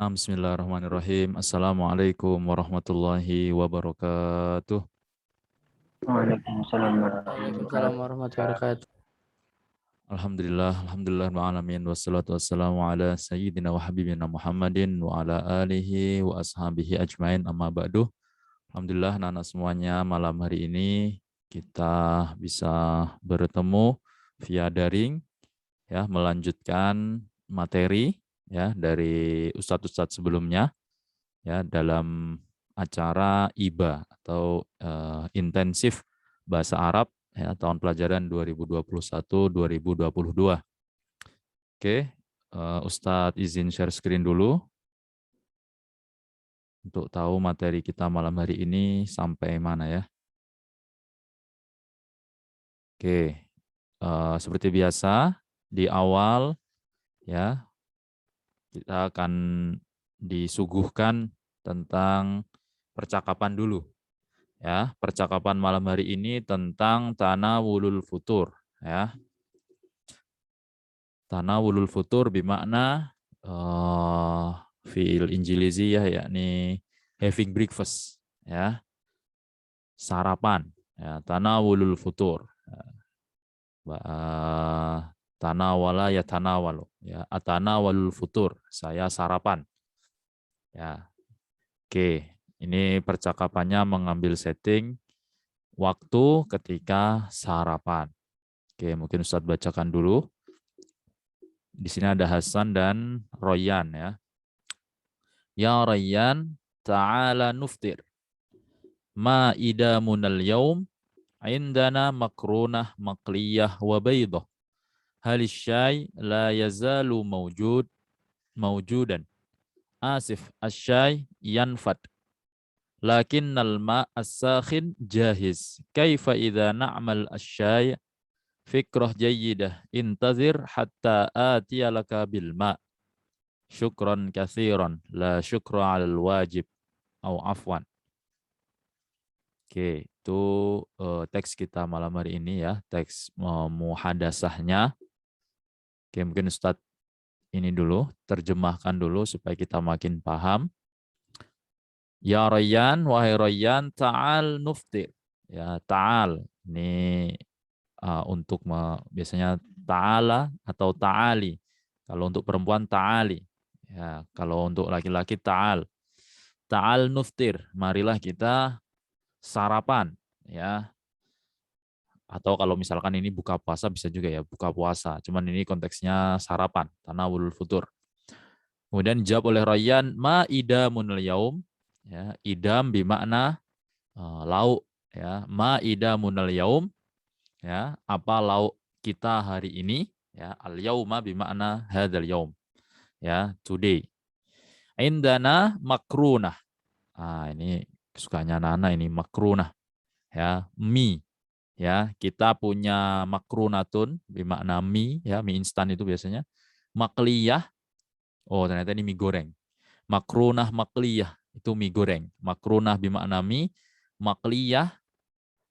Bismillahirrahmanirrahim. Assalamualaikum warahmatullahi wabarakatuh. Waalaikumsalam warahmatullahi Waalaikumsalam wabarakatuh. warahmatullahi wabarakatuh. Alhamdulillah alamin wassalatu wassalamu ala sayyidina wa habibina Muhammadin wa ala alihi wa ashabihi ajmain amma ba'du. Alhamdulillah anak-anak semuanya, malam hari ini kita bisa bertemu via daring ya, melanjutkan materi ya dari ustadz-ustadz sebelumnya ya dalam acara IBA atau intensif bahasa Arab ya tahun pelajaran 2021-2022. Oke, Ustadz izin share screen dulu untuk tahu materi kita malam hari ini sampai mana ya. Oke, seperti biasa di awal ya kita akan disuguhkan tentang percakapan dulu. Ya, percakapan malam hari ini tentang tanawulul futur ya. Tanawulul futur bermakna fi'il injiliziyah yakni having breakfast ya. Sarapan ya, tanawulul futur. Tanawala ya tanawalu ya, atanawalul futur, saya sarapan. Ya. Oke, ini percakapannya mengambil setting waktu ketika sarapan. Oke, mungkin Ustadz bacakan dulu. Di sini ada Hasan dan Royan ya. Ya Royan, ta'ala nuftir. Ma idamunal yaum indana makrunah maqliyah wa baydah. Hal syai la yazalu mawjudan. Asif asyai yanfad. Lakinnal ma as-sakhin jahiz. Kaifa idza na'mal asyai fikrah jayyidah intazir hatta atiya laka bil ma. Syukran katsiran la syukra 'alal wajib au afwan. Oke, itu teks kita malam hari ini ya, teks muhadasahnya. Oke, mungkin Ustadz ini dulu, terjemahkan dulu supaya kita makin paham. Ya Rayyan, wahai Rayyan, ta'al nuftir. Ya, ta'al. Ini untuk biasanya ta'ala atau ta'ali. Kalau untuk perempuan ta'ali. Ya, kalau untuk laki-laki ta'al. Ta'al nuftir. Marilah kita sarapan. Ya. Atau kalau misalkan ini buka puasa bisa juga ya, buka puasa. Cuman ini konteksnya sarapan, tanawulul futur. Kemudian dijawab oleh Rayyan, ma idamunul yaum. Ya, idam bermakna lauk ya, ma idamunul yaum. Ya, apa lauk kita hari ini? Ya, al yauma bermakna hadzal yaum. Ya, today. Indana makrunah. Ini kesukaannya Nana ini makrunah. Ya, mie. Ya, kita punya makrunatun bermakna mie ya, mie instan itu biasanya. Makliyah. Oh, ternyata ini mie goreng. Makrunah makliyah itu mie goreng. Makrunah bermakna mie, makliyah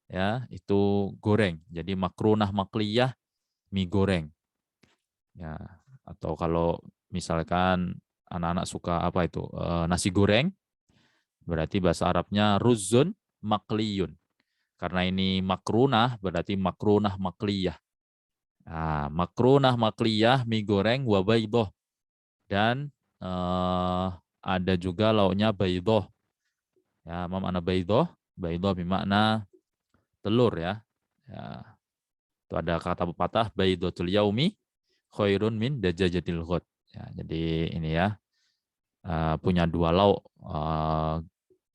ya, itu goreng. Jadi makrunah makliyah mie goreng. Ya, atau kalau misalkan anak-anak suka apa itu? Nasi goreng, berarti bahasa Arabnya ruzun makliyun. Karena ini makrunah, berarti makrunah makliyah. Nah, makrunah makliyah, mie goreng, wa baydoh. Dan ada juga lauknya baydoh. Ya, mana baydoh? Baydoh bermakna telur ya. Ya. Itu ada kata pepatah, baydotul yaumi khairun min dajajatil ghad. Ya, jadi ini ya, punya dua lauk,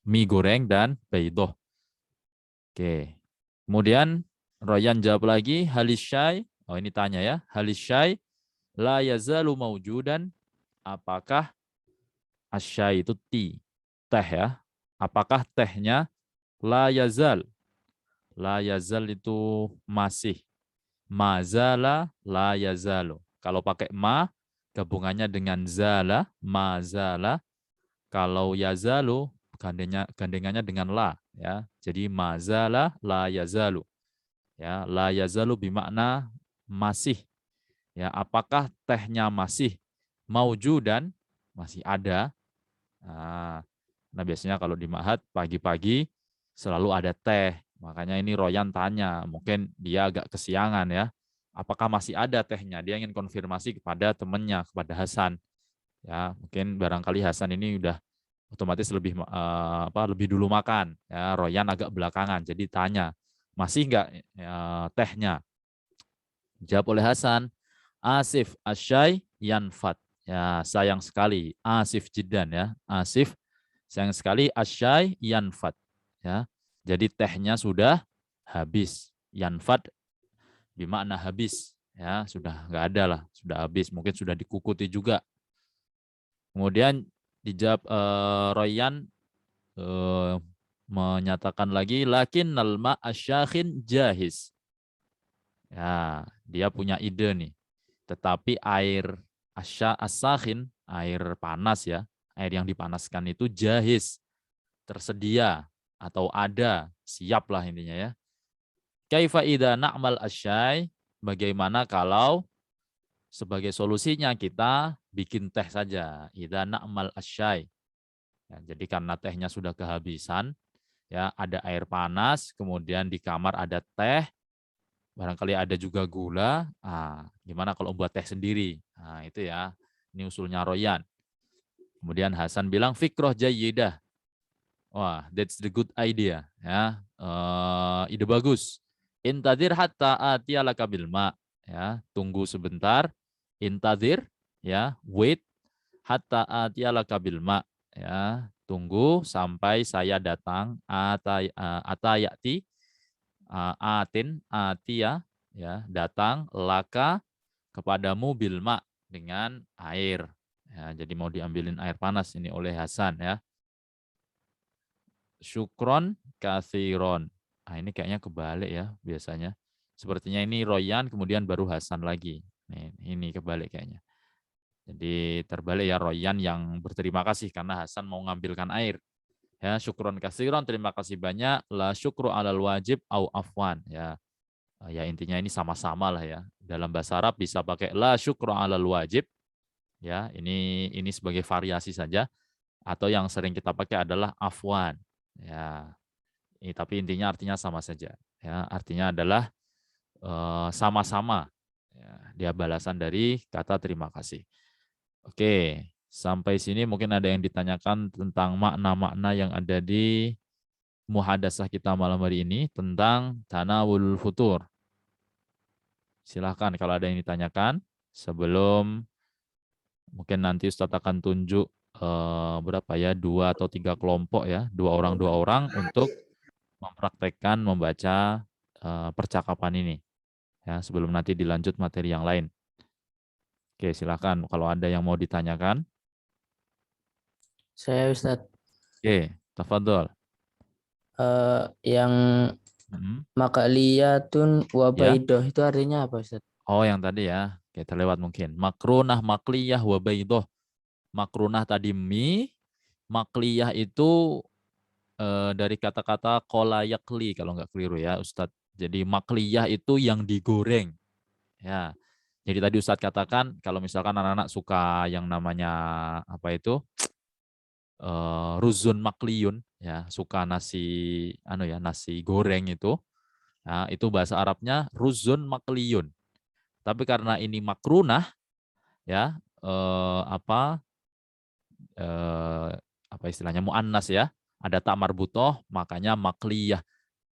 mie goreng dan baydoh. Oke. Kemudian Royan jawab lagi, halisyai. Oh, ini tanya ya. Halisyai la yazalu maujudan. Apakah asyai itu teh ya? Apakah tehnya la yazal? La yazal itu masih. Mazala la yazalu. Kalau pakai ma, gabungannya dengan zala, mazala. Kalau yazalu, gandengannya dengan la. Ya, jadi mazala la yazalu. Ya, la yazalu bermakna masih. Ya, apakah tehnya masih maujudan, masih ada, Nah biasanya kalau di Ma'had pagi-pagi selalu ada teh. Makanya ini Royan tanya, mungkin dia agak kesiangan ya. Apakah masih ada tehnya? Dia ingin konfirmasi kepada temannya, kepada Hasan. Ya, mungkin barangkali Hasan ini udah otomatis lebih dulu makan. Ya, Royan agak belakangan. Jadi tanya, masih nggak tehnya? Jawab oleh Hasan, Asif asyai yanfat. Ya, sayang sekali. Asif jiddan ya. Asif, sayang sekali asyai yanfat. Ya. Jadi tehnya sudah habis. Yanfat bermakna habis. Ya, sudah nggak ada lah, sudah habis. Mungkin sudah dikukuti juga. Kemudian dijawab Royan menyatakan lagi, lakin nalma asyakhin jahiz. Ya, dia punya ide nih. Tetapi air asakhin, air panas ya, air yang dipanaskan itu jahiz, tersedia atau ada, siap lah intinya ya. Kaifa idza na'mal asyai, bagaimana kalau sebagai solusinya kita bikin teh saja. Idza na'mal asyai. Ya, jadi karena tehnya sudah kehabisan, ya ada air panas, kemudian di kamar ada teh, barangkali ada juga gula. Gimana kalau buat teh sendiri? Nah, itu ya. Ini usulnya Royan. Kemudian Hasan bilang fikroh jayyidah. Wah, that's the good idea. Ya, ide bagus. Intadir hatta atiyalaka bil ma. Ya, tunggu sebentar. Intadir, ya, wait hatta atiyalaka bil ma. Ya, tunggu sampai saya datang. Atayati atin atia ya datang laka kepadamu bilma dengan air ya, jadi mau diambilin air panas ini oleh Hasan ya. Syukron kathiron. Ini kayaknya kebalik ya biasanya, sepertinya ini Royan kemudian baru Hasan lagi. Ini kebalik kayaknya, jadi terbalik ya, Royan yang berterima kasih karena Hasan mau ngambilkan air. Ya, syukron kasiron, terima kasih banyak. La syukru alal wajib au afwan. Ya, ya intinya ini sama-sama lah ya. Dalam bahasa Arab bisa pakai la syukru alal wajib. Ya, ini sebagai variasi saja. Atau yang sering kita pakai adalah afwan. Ya, tapi intinya artinya sama saja. Ya, artinya adalah sama-sama. Ya, dia balasan dari kata terima kasih. Oke, sampai sini mungkin ada yang ditanyakan tentang makna-makna yang ada di muhadasah kita malam hari ini tentang tanawul futur. Silahkan kalau ada yang ditanyakan sebelum mungkin nanti Ustadz akan tunjuk berapa ya, 2 atau 3 kelompok ya, 2 orang untuk mempraktekkan membaca percakapan ini ya sebelum nanti dilanjut materi yang lain. Oke, silahkan kalau ada yang mau ditanyakan. Saya Ustadz, Oke, tafadhol. yang Hmm. makaliyatun Ya. wabaidoh itu artinya apa Ustadz? Oh, yang tadi ya. Oke, terlewat mungkin. Makrunah, makliyah, wabaidoh. Makrunah tadi mie, makliyah itu dari kata-kata kolayakli kalau nggak keliru ya Ustadz. Jadi makliyah itu yang digoreng. Ya. Jadi tadi Ustadz katakan kalau misalkan anak-anak suka yang namanya apa itu ruzun makliyun ya, suka nasi goreng itu. Nah, itu bahasa Arabnya ruzun makliyun. Tapi karena ini makrunah ya eh, apa eh, apa istilahnya muannas ya, ada tak marbutoh, makanya makliyah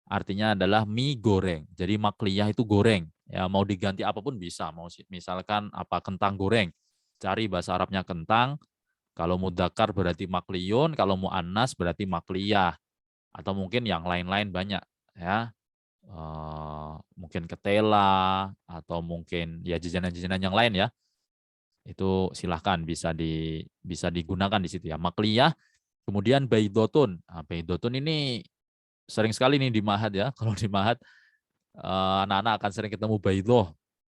artinya adalah mie goreng. Jadi makliyah itu goreng ya, mau diganti apapun bisa, mau misalkan apa kentang goreng, cari bahasa Arabnya kentang, kalau mudzakkar berarti makliyun, kalau muannas berarti makliyah, atau mungkin yang lain-lain banyak ya. Mungkin ketela atau mungkin ya jajanan-jajanan yang lain ya, itu silahkan bisa digunakan di situ ya. Makliyah, kemudian baidotun. Baidotun ini sering sekali nih di Ma'had ya. Kalau di Ma'had anak-anak akan sering ketemu baidoh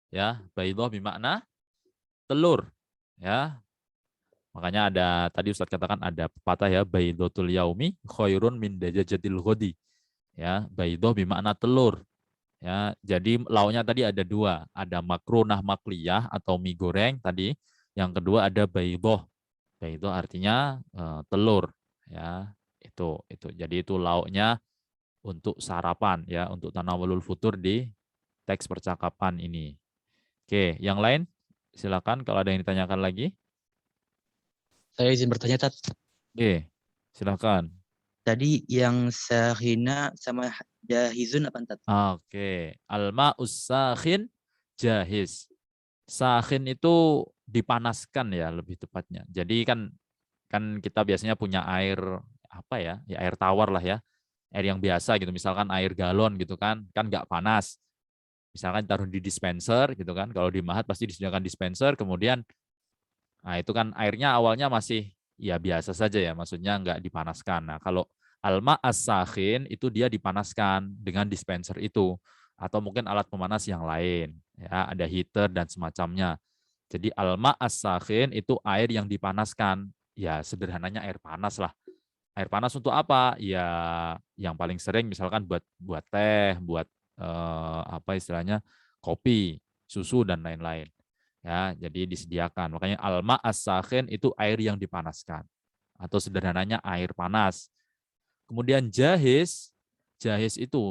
ya. Baidoh bermakna telur ya. Makanya ada tadi Ustadz katakan ada pepatah ya, baidotul yaumi khairun min dajajatil ghadi. Ya, baidoh bermakna telur. Ya, jadi lauknya tadi ada 2, ada makrunah makliyah atau mie goreng tadi. Yang kedua ada baidoh. itu artinya telur ya. Itu. Jadi itu lauknya untuk sarapan ya, untuk tanawulul futur di teks percakapan ini. Oke, yang lain silakan kalau ada yang ditanyakan lagi. Saya izin bertanya, Tat. Oke, silakan. Tadi yang sahina sama jahizun apa, Tat? Oke, al-ma'us sakhin jahiz. Sakhin itu dipanaskan ya lebih tepatnya. Jadi kan kita biasanya punya air apa ya? Ya air tawar lah ya. Air yang biasa gitu, misalkan air galon gitu kan nggak panas. Misalkan taruh di dispenser gitu kan. Kalau di Mahat pasti disediakan dispenser, kemudian nah itu kan airnya awalnya masih ya biasa saja ya, maksudnya nggak dipanaskan. Nah, kalau alma as-sakhin itu dia dipanaskan dengan dispenser itu atau mungkin alat pemanas yang lain ya, ada heater dan semacamnya. Jadi alma as-sakhin itu air yang dipanaskan. Ya sederhananya air panas lah. Air panas untuk apa? Ya yang paling sering misalkan buat teh, buat apa istilahnya? Kopi, susu dan lain-lain. Ya, jadi disediakan. Makanya alma as-sakhin itu air yang dipanaskan atau sederhananya air panas. Kemudian jahiz itu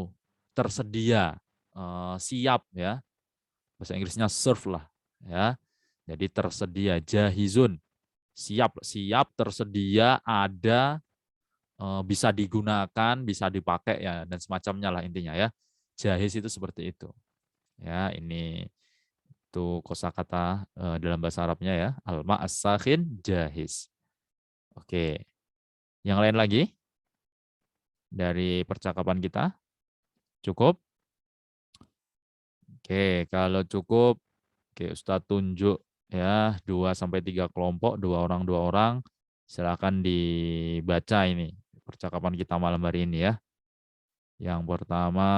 tersedia, siap ya. Bahasa Inggrisnya serve lah ya. Jadi tersedia jahizun, siap tersedia, ada, bisa digunakan, bisa dipakai ya dan semacamnya lah intinya ya. Jahiz itu seperti itu. Ya, ini itu kosakata dalam bahasa Arabnya ya. Alma as-sakhin jahiz. Oke. Yang lain lagi dari percakapan kita? Cukup? Oke, kalau cukup, oke Ustadz tunjuk ya 2 sampai 3 kelompok, 2 orang. Silakan dibaca ini percakapan kita malam hari ini ya. Yang pertama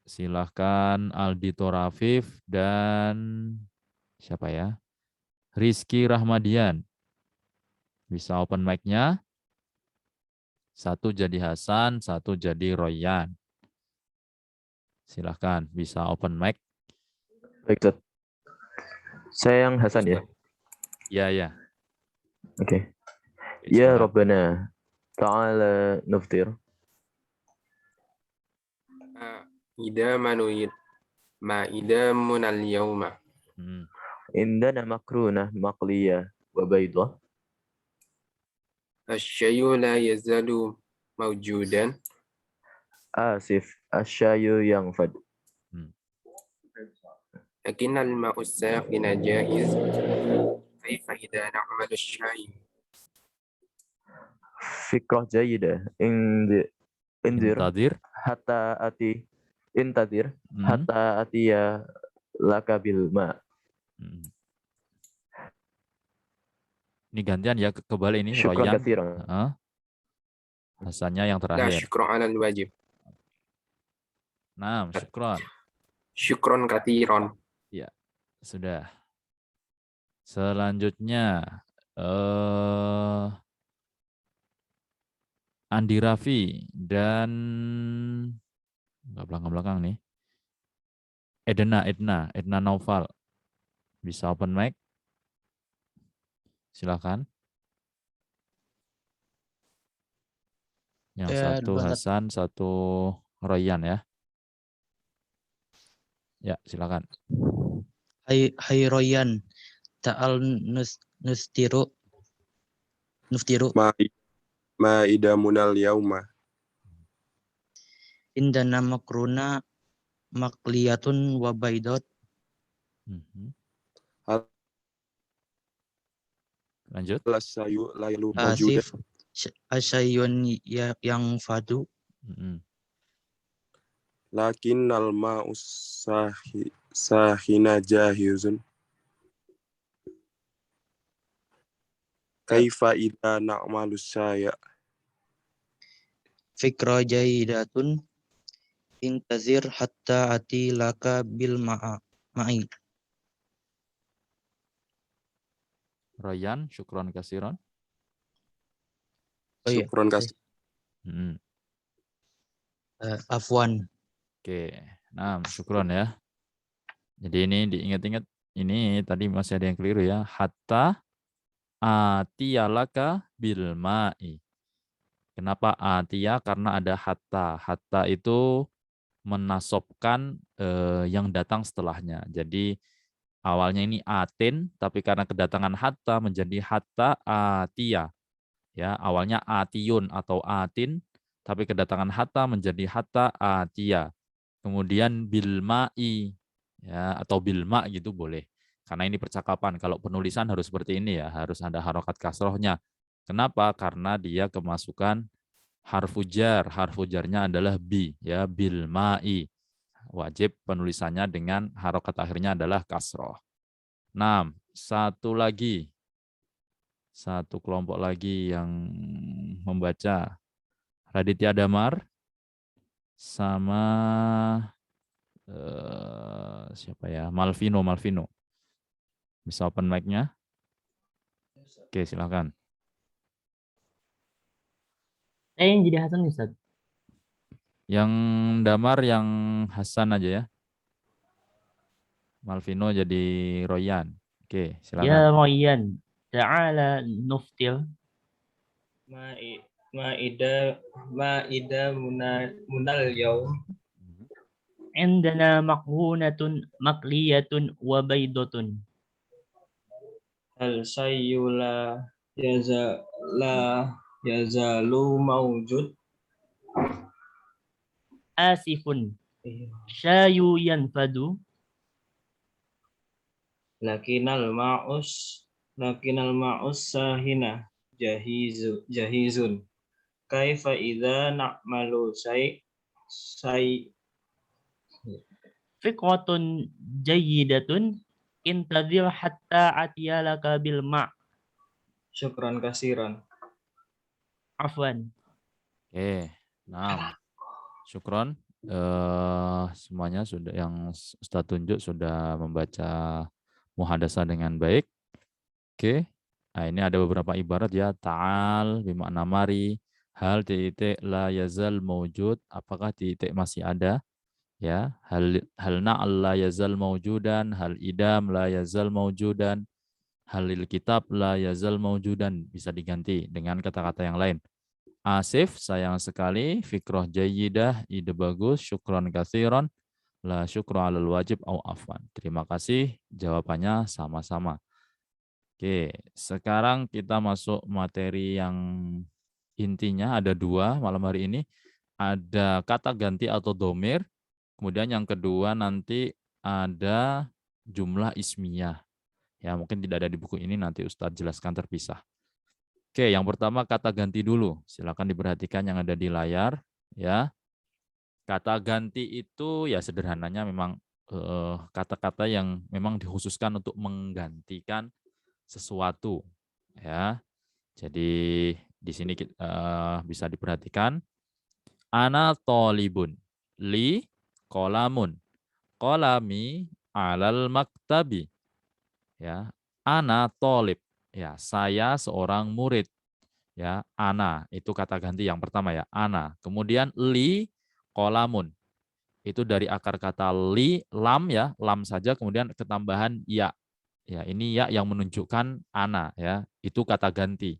silahkan Aldi Torafif dan siapa ya? Rizky Rahmadian. Bisa open mic-nya. Satu jadi Hasan, satu jadi Royan. Silahkan, bisa open mic. Baik, Ustaz. Saya yang Hasan ya? Ya, ya. Oke. Oke, Ya silakan. Rabbana, ta'ala nuftir. إذا ما نريد ما إذا من اليوم Indana makrunah maqliyah wa baydah. الشيء لا يزال موجودا Asif, asyayu yang fad. لكن الماء الساخن جائز كيف إذا نعمل الشاي Fikrah jayidah. Indir Intadir. hatta ati. Intadir Hmm. hatta atiya laka bil ma. Ini gantian ya, kebalik ini. Syukran Royan. katsiran. Hasannya yang لا terakhir. شكرا على الواجب Nah, syukron. شكرا كثيرا Ya, sudah. Selanjutnya, Andi Raffi dan nggak belakang-belakang nih. Edna Naufal. Bisa open mic. Silakan. Yang satu Hasan, satu Royan ya. Ya, silakan. Hai Royan, ta'al nuftiru ما إذا من اليوم indana makruna makliyatun wa baydot. Lanjut. الشيء لا يزال موجودا Asif, asyayun yang fadu. لكن الماء الساخن جاهز كيف إذا نعمل الشاي Fikra jaidatun intazir hatta ati laka bil ma'i. Royan, syukron kasiron. Oh iya. شكرا كثيرا Afwan. Oke, nah syukron ya. Jadi ini diingat-ingat, ini tadi masih ada yang keliru ya. Hatta atiyalaka bil ma'i. Kenapa atiya? Karena ada hatta. Hatta itu menasobkan yang datang setelahnya. Jadi awalnya ini atin, tapi karena kedatangan hatta menjadi hatta atiya. Ya, awalnya atiyun atau atin, tapi kedatangan hatta menjadi hatta atiya. Kemudian bilma'i, ya, atau bilma gitu boleh. Karena ini percakapan. Kalau penulisan harus seperti ini ya, harus ada harokat kasrohnya. Kenapa? Karena dia kemasukan harfu jar. Harfu jarnya adalah bi, ya, bilma'i. Wajib penulisannya dengan harokat akhirnya adalah kasroh. 6. Satu kelompok lagi yang membaca. Raditya Damar sama siapa ya? Malvino. Bisa open mic-nya? Oke, silakan. Saya yang jadi Hasan Ustaz. Yang Damar yang Hasan aja ya. Malvino jadi Royan. Oke, Ya silakan. Royan, ta'ala nuftil. Ma'ida munal yaum Indana makhunatun makliyatun wa baydotun. hal sayyula yazalu mawjud Asifun syayu yanfadu. lakinal ma'us sahina jahizun kaifa idza na'malu Fiqratun jayyidatun intadhir hatta atiyalaka bil ma'. syukran kasiran. Afwan. Oke, 6. Syukron. Semuanya sudah yang Ustaz tunjuk sudah membaca muhadasah dengan baik. Oke. Nah, ini ada beberapa ibarat ya. Ta'al bermakna mari. Hal titik la yazal mawjud. Apakah titik masih ada? Ya, hal na'al la yazal mawjudan, hal idam la yazal mawjudan, halil kitab la yazal mawjudan, bisa diganti dengan kata-kata yang lain. Asif, sayang sekali, fikroh jayyidah, ide bagus, syukron katsiran, la syukru alal wajib au afwan. Terima kasih, jawabannya sama-sama. Oke, sekarang kita masuk materi yang intinya ada 2 malam hari ini. Ada kata ganti atau domir. Kemudian yang kedua nanti ada jumlah ismiyah. Ya, mungkin tidak ada di buku ini, nanti Ustadz jelaskan terpisah. Oke, yang pertama kata ganti dulu. Silakan diperhatikan yang ada di layar. Ya, kata ganti itu ya sederhananya memang kata-kata yang memang dikhususkan untuk menggantikan sesuatu. Ya, jadi di sini bisa diperhatikan. Ana tolibun, li kolamun, kolami alal maktabi. Ya, ana tolib. Ya, saya seorang murid. Ya, ana itu kata ganti yang pertama ya, ana. Kemudian li kolamun. Itu dari akar kata li, lam ya, lam saja kemudian ketambahan ya. Ya, ini ya yang menunjukkan ana ya. Itu kata ganti.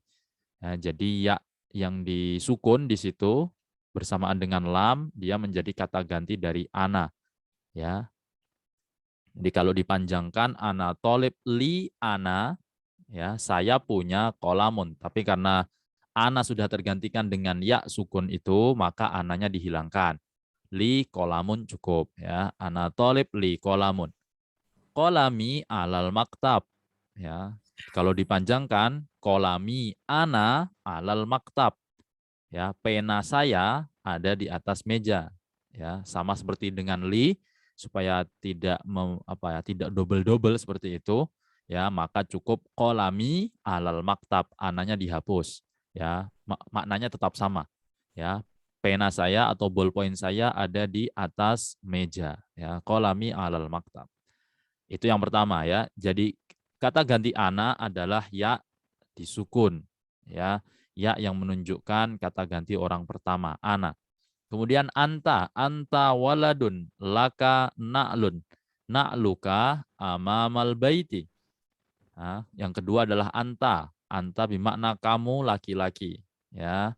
Ya, jadi ya yang disukun di situ bersamaan dengan lam, dia menjadi kata ganti dari ana. Ya. Jadi kalau dipanjangkan ana tolib li ana, ya saya punya kolamun. Tapi karena ana sudah tergantikan dengan ya sukun itu, maka ananya dihilangkan. Li kolamun cukup. Ya, ana tolib li kolamun. Kolami alal maktab. Ya, kalau dipanjangkan kolami ana alal maktab. Ya, pena saya ada di atas meja. Ya, sama seperti dengan li, supaya tidak tidak double-double seperti itu, ya, maka cukup kolami alal maktab, ananya dihapus. Ya, maknanya tetap sama. Ya, pena saya atau ballpoint saya ada di atas meja. Ya, kolami alal maktab. Itu yang pertama ya. Jadi kata ganti ana adalah ya disukun. Ya, ya yang menunjukkan kata ganti orang pertama, ana. Kemudian anta waladun, laka na'lun, na'luka amamal baiti. Nah, yang kedua adalah anta, Anta bermakna kamu laki-laki. Ya.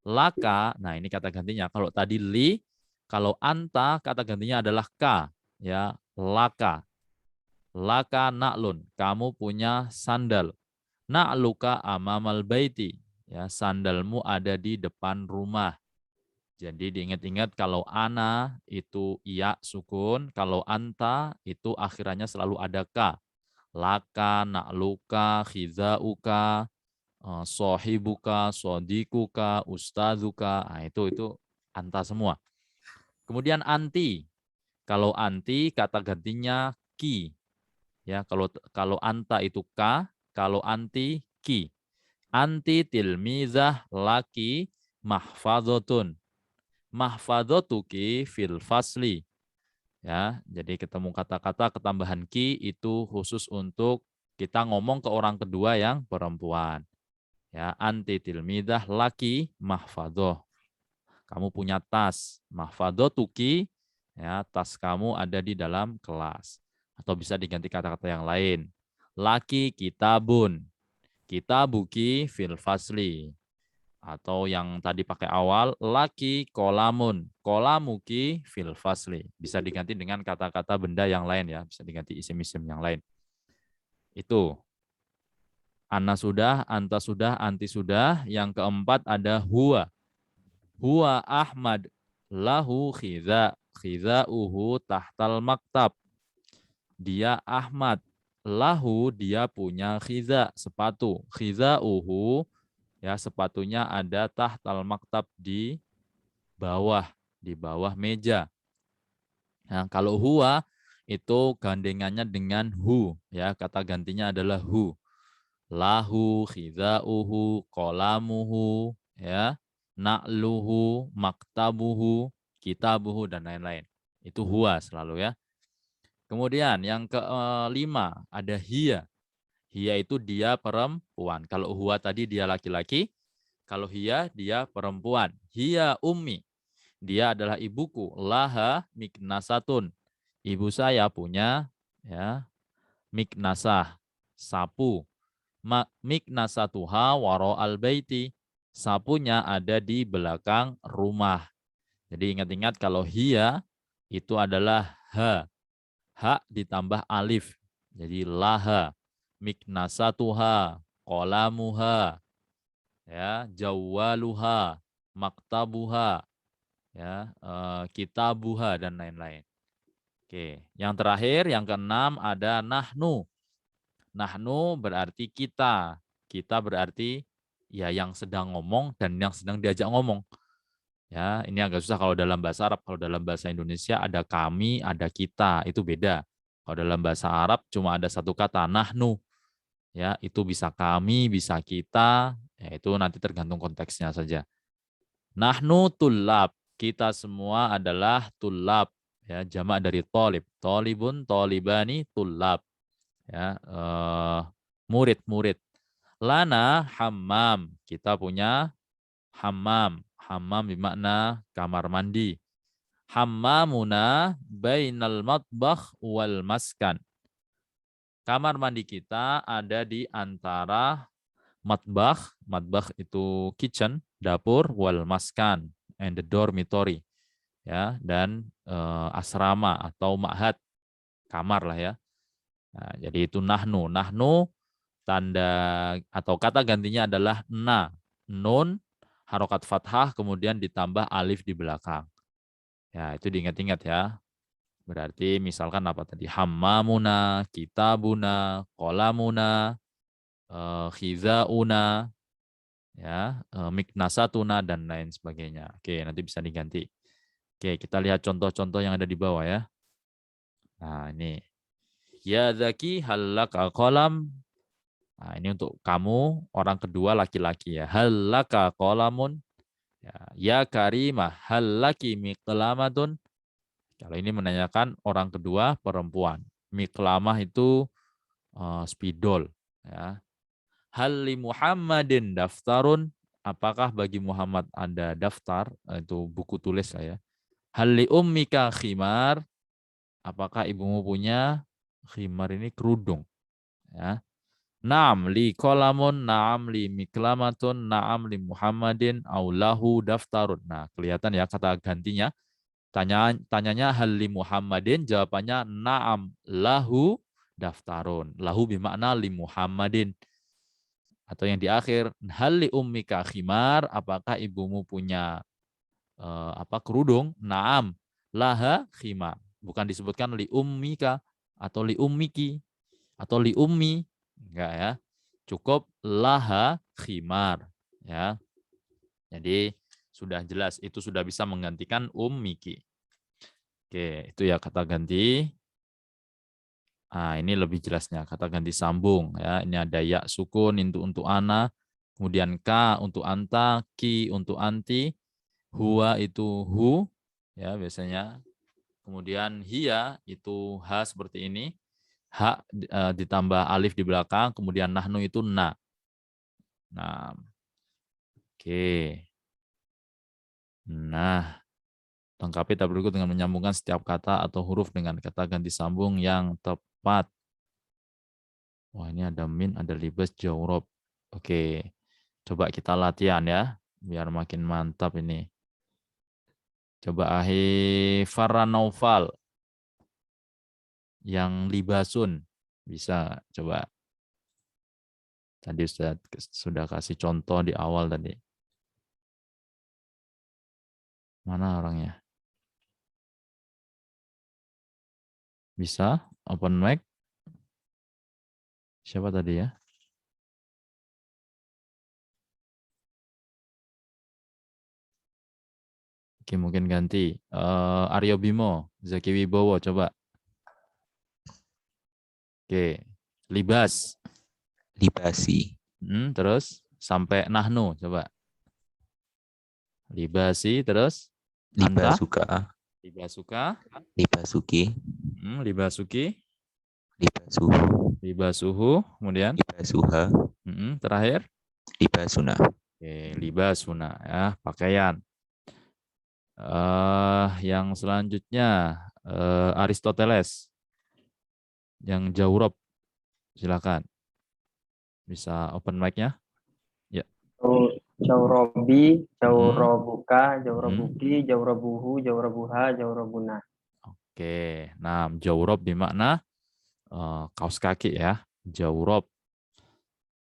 Laka, nah ini kata gantinya. Kalau tadi li, kalau anta kata gantinya adalah ka. Ya, laka. Laka na'lun, kamu punya sandal. Na'luka amamal baiti. Ya, sandalmu ada di depan rumah. Jadi diingat-ingat kalau ana itu iya sukun, kalau anta itu akhirannya selalu ada ka. Laka, na'luka, khizauka, sohibuka, sodikuka, ustazuka. Nah, itu anta semua. Kemudian anti. Kalau anti kata gantinya ki. Ya, kalau anta itu ka, kalau anti ki. Anti tilmizah laki mahfadzotun. Mahfadzotuki fil fasli. Ya, jadi ketemu kata-kata ketambahan ki itu khusus untuk kita ngomong ke orang kedua yang perempuan. Ya, anti tilmidah laki mahfadzoh. Kamu punya tas. Mahfadzotuki, ya, tas kamu ada di dalam kelas. Atau bisa diganti kata-kata yang lain. Laki kitabun. Kitabuki fil fasli. Atau yang tadi pakai awal, laki kolamun, kolamuki fil fasli. Bisa diganti dengan kata-kata benda yang lain ya, bisa diganti isim-isim yang lain. Itu. Ana sudah, anta sudah, anti sudah. Yang keempat ada huwa. Huwa Ahmad, lahu khiza, khizauhu tahtal maktab. Dia Ahmad, lahu dia punya khiza, sepatu. Khizauhu, ya, sepatunya ada tahtal maktab di bawah meja. Nah, kalau huwa itu gandengannya dengan hu, ya, kata gantinya adalah hu. Lahu, khizauhu, qalamuhu, ya, na'luhu, maktabuhu, kitabuhu dan lain-lain. Itu huwa selalu ya. Kemudian yang kelima ada hiya. Hiya itu dia perempuan. Kalau huwa tadi dia laki-laki. Kalau hiya dia perempuan. Hiya ummi. Dia adalah ibuku. Laha miknasatun. Ibu saya punya ya miknasah, sapu. Miknasatuha waro al baiti. Sapunya ada di belakang rumah. Jadi ingat-ingat kalau hiya itu adalah ha. Ha ditambah alif. Jadi laha. Miknasatuha, qalamuha, ya, jawaluha, maktabuha, ya, kitabuha dan lain-lain. Oke, yang terakhir yang keenam ada nahnu. Nahnu berarti kita. Kita berarti ya yang sedang ngomong dan yang sedang diajak ngomong. Ya, ini agak susah kalau dalam bahasa Arab. Kalau dalam bahasa Indonesia ada kami, ada kita, itu beda. Kalau dalam bahasa Arab cuma ada satu kata nahnu. Ya, itu bisa kami, bisa kita, ya itu nanti tergantung konteksnya saja. Nahnu tullab, kita semua adalah tullab, ya, jamak dari tolib, tolibun, tolibani, tullab, ya, murid-murid. Lana hammam, kita punya hammam, hammam bermakna kamar mandi. Hammamuna bainal matbakh wal maskan. Kamar mandi kita ada di antara matbakh, matbakh itu kitchen, dapur, wal maskan, and the dormitory, ya, dan asrama atau ma'had, kamar lah ya. Nah, jadi itu nahnu. Nahnu tanda atau kata gantinya adalah na, nun, harokat fathah, kemudian ditambah alif di belakang. Ya, itu diingat-ingat ya. Berarti misalkan apa tadi? Hammamuna, kitabuna, qalamuna, khizauna, ya, miknasatuna dan lain sebagainya. Oke, nanti bisa diganti. Oke, kita lihat contoh-contoh yang ada di bawah ya. Nah, ini. Ya Zaki halaka qalam. Nah, ini untuk kamu orang kedua laki-laki ya. Halaka qalamun. Ya Karimah halaki miqlamatun. Kalau ini menanyakan orang kedua perempuan. Miklamah itu spidol. Ya. Hal li Muhammadin daftarun. Apakah bagi Muhammad ada daftar? Itu buku tulis lah ya. Hal li ummika khimar. Apakah ibumu punya khimar ini kerudung? Ya. Naam li qalamun, naam li miklamatun, naam li Muhammadin, au lahu daftarun. Nah, kelihatan ya kata gantinya. Tanyanya hal li Muhammadin, jawabannya naam lahu daftarun. Lahu bermakna li Muhammadin. Atau yang di akhir, hal li ummika khimar, apakah ibumu punya kerudung? Naam laha khimar. Bukan disebutkan li ummika atau li ummiki atau li ummi. Enggak ya. Cukup laha khimar ya. Jadi sudah jelas, itu sudah bisa menggantikan ummiki. Oke, itu ya kata ganti. Nah, ini lebih jelasnya kata ganti sambung ya. Ini ada ya sukun untuk ana, kemudian ka untuk anta, ki untuk anti, huwa itu hu ya biasanya. Kemudian hiya itu ha seperti ini. Ha ditambah alif di belakang, kemudian nahnu itu na. Nah, oke. Nah, lengkapi tabel berikut dengan menyambungkan setiap kata atau huruf dengan kata ganti sambung yang tepat. Wah, ini ada min, ada libas, jawrob. Oke, coba kita latihan ya, biar makin mantap ini. Coba Farah Naufal. Yang libasun. Bisa, coba. Tadi sudah kasih contoh di awal tadi. Mana orangnya? Bisa? Open mic? Siapa tadi ya? Oke, mungkin ganti. Aryo Bimo, Zaki Wibowo, coba. Oke, libas. Libasi. Terus sampai nahnu, coba. Libasi, terus anta. Libasuka. Libasuka. Libasuki. Libasuki. Libasuhu. Libasuhu, kemudian. Libasuha. Terakhir. Libasuna. Oke, libasuna ya, pakaian. Yang selanjutnya Aristoteles. Yang jawrob. Silakan. Bisa open mic-nya? Ya. Jawrobi, jawrobuka, jawrobuki, jawrobuhu, jawrobuha, jawrobuna. Oke, nah jawrob bermakna kaos kaki ya, jawrob.